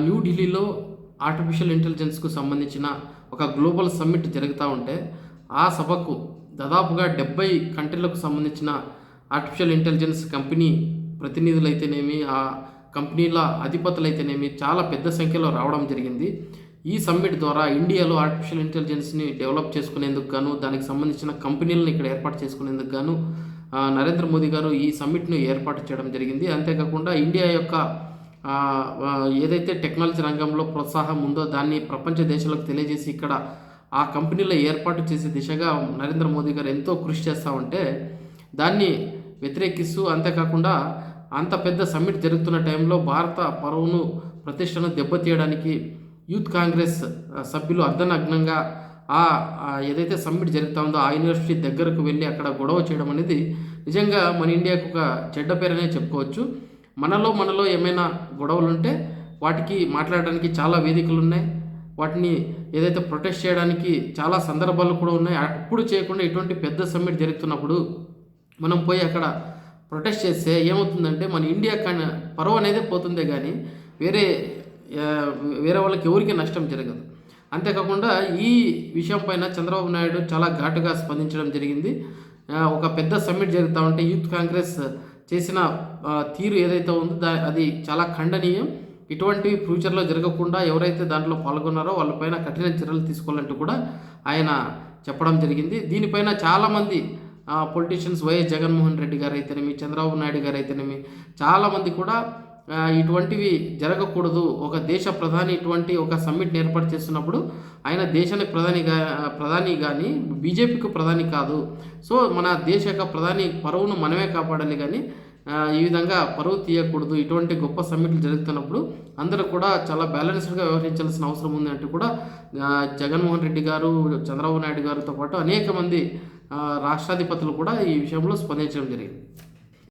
న్యూఢిల్లీలో ఆర్టిఫిషియల్ ఇంటెలిజెన్స్కు సంబంధించిన ఒక గ్లోబల్ సమ్మిట్ జరుగుతూ ఉంటే ఆ సభకు దాదాపుగా 70 కంట్రీలకు సంబంధించిన ఆర్టిఫిషియల్ ఇంటెలిజెన్స్ కంపెనీ ప్రతినిధులైతేనేమి, ఆ కంపెనీల అధిపతులైతేనేమి చాలా పెద్ద సంఖ్యలో రావడం జరిగింది. ఈ సమ్మిట్ ద్వారా ఇండియాలో ఆర్టిఫిషియల్ ఇంటెలిజెన్స్ని డెవలప్ చేసుకునేందుకు గాను, దానికి సంబంధించిన కంపెనీలను ఇక్కడ ఏర్పాటు చేసుకునేందుకు గాను నరేంద్ర మోదీ గారు ఈ సమ్మిట్ను ఏర్పాటు చేయడం జరిగింది. అంతేకాకుండా ఇండియా యొక్క ఏదైతే టెక్నాలజీ రంగంలో ప్రోత్సాహం ఉందో దాన్ని ప్రపంచ దేశాలకు తెలియజేసి ఇక్కడ ఆ కంపెనీలో ఏర్పాటు చేసే దిశగా నరేంద్ర మోదీ గారు ఎంతో కృషి చేస్తూ ఉంటే దాన్ని వ్యతిరేకిస్తూ, అంతేకాకుండా అంత పెద్ద సమ్మిట్ జరుగుతున్న టైంలో భారత పరువును ప్రతిష్టను దెబ్బతీయడానికి యూత్ కాంగ్రెస్ సభ్యులు అర్ధనగ్నంగా ఏదైతే సమ్మిట్ జరుగుతూ ఉందో ఆ యూనివర్సిటీ దగ్గరకు వెళ్ళి అక్కడ గొడవ చేయడం అనేది నిజంగా మన ఇండియాకు ఒక చెడ్డ పేరనే చెప్పుకోవచ్చు. మనలో ఏమైనా గొడవలు ఉంటే వాటికి మాట్లాడడానికి చాలా వేదికలు ఉన్నాయి. వాటిని ఏదైతే ప్రొటెస్ట్ చేయడానికి చాలా సందర్భాలు కూడా ఉన్నాయి. అప్పుడు చేయకుండా ఇటువంటి పెద్ద సమ్మిట్ జరుగుతున్నప్పుడు మనం పోయి అక్కడ ప్రొటెస్ట్ చేస్తే ఏమవుతుందంటే మన ఇండియా పరువు అనేది పోతుందే కానీ వేరే వాళ్ళకి ఎవరికి నష్టం జరగదు. అంతేకాకుండా ఈ విషయం పైన చంద్రబాబు నాయుడు చాలా ఘాటుగా స్పందించడం జరిగింది. ఒక పెద్ద సమ్మిట్ జరుగుతూ ఉంటే యూత్ కాంగ్రెస్ చేసిన తీరు ఏదైతే ఉందో అది చాలా ఖండనీయం. ఇటువంటివి ఫ్యూచర్లో జరగకుండా ఎవరైతే దాంట్లో పాల్గొన్నారో వాళ్ళపైన కఠిన చర్యలు తీసుకోవాలంటూ కూడా ఆయన చెప్పడం జరిగింది. దీనిపైన చాలామంది పొలిటీషియన్స్ వైఎస్ జగన్మోహన్ రెడ్డి గారు అయితేనేమి, చంద్రబాబు నాయుడు గారు అయితేనేమి చాలామంది కూడా ఇటువంటివి జరగకూడదు, ఒక దేశ ప్రధాని ఇటువంటి ఒక సమ్మిట్ని ఏర్పాటు చేస్తున్నప్పుడు ఆయన దేశానికి ప్రధాని కానీ బీజేపీకి ప్రధాని కాదు. సో మన దేశ యొక్క ప్రధాని పరువును మనమే కాపాడాలి కానీ ఈ విధంగా పరువు తీయకూడదు. ఇటువంటి గొప్ప సమ్మిట్లు జరుగుతున్నప్పుడు అందరూ కూడా చాలా బ్యాలెన్స్డ్గా వ్యవహరించాల్సిన అవసరం ఉంది అంటూ కూడా జగన్మోహన్ రెడ్డి గారు, చంద్రబాబు నాయుడు గారితో పాటు అనేక మంది రాష్ట్రాధిపతులు కూడా ఈ విషయంలో స్పందించడం జరిగింది.